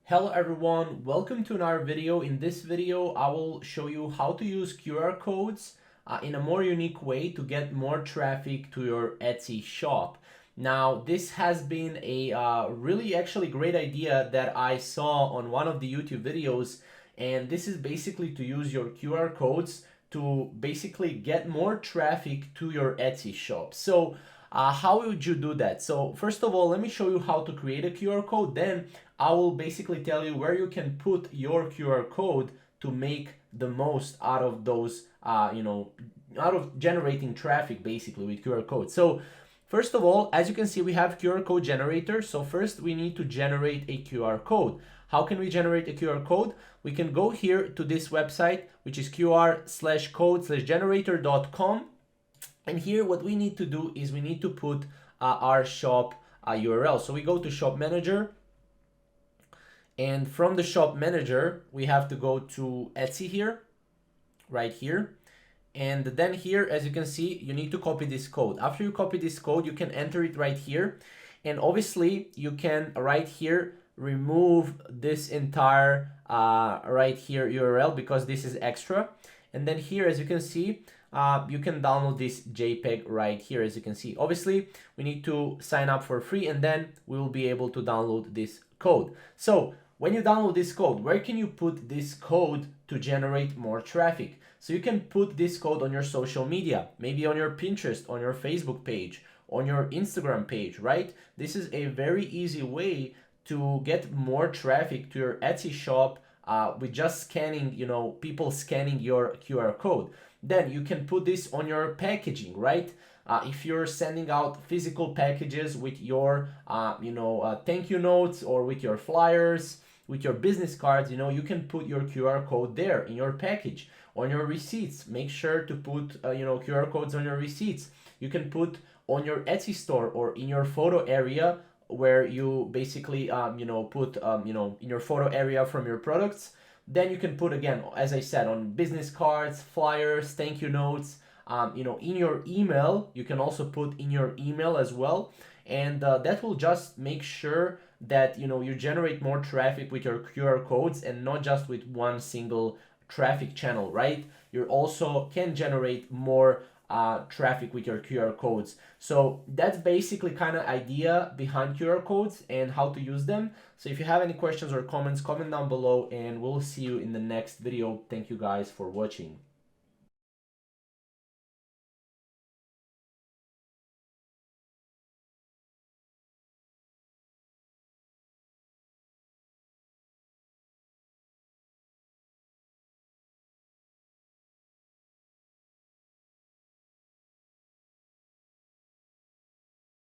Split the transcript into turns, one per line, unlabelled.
Hello everyone, welcome to another video. In this video, I will show you how to use QR codes in a more unique way to get more traffic to your Etsy shop. Now, this has been a really actually great idea that I saw on one of the YouTube videos, and this is basically to use your QR codes to basically get more traffic to your Etsy shop. So, how would you do that? So first of all, let me show you how to create a QR code. Then I will basically tell you where you can put your QR code to make the most out of those, out of generating traffic basically with QR code. So first of all, as you can see, we have QR code generator. So first we need to generate a QR code. How can we generate a QR code? We can go here to this website, which is qr/code/generator.com. And here what we need to do is we need to put our shop URL. So we go to shop manager, and from the shop manager, we have to go to Etsy here, right here. And then here, as you can see, you need to copy this code. After you copy this code, you can enter it right here. And obviously you can right here remove this entire right here URL because this is extra. And then here, as you can see, you can download this JPEG right here. As you can see, obviously we need to sign up for free, and then we will be able to download this code. So when you download this code, where can you put this code to generate more traffic? So you can put this code on your social media, maybe on your Pinterest, on your Facebook page, on your Instagram page, right? This is a very easy way to get more traffic to your Etsy shop with just scanning, people scanning your QR code. Then you can put this on your packaging, right? If you're sending out physical packages with your, thank you notes, or with your flyers, with your business cards, you can put your QR code there in your package. On your receipts, make sure to put, QR codes on your receipts. You can put on your Etsy store or in your photo area where you basically, put, in your photo area from your products. Then you can put, again, as I said, on business cards, flyers, thank you notes, in your email. You can also put in your email as well. And that will just make sure that, you generate more traffic with your QR codes and not just with one single traffic channel, right? You also can generate more traffic with your QR codes. So that's basically kind of idea behind QR codes and how to use them. So if you have any questions or comments, comment down below, and we'll see you in the next video. Thank you guys for watching.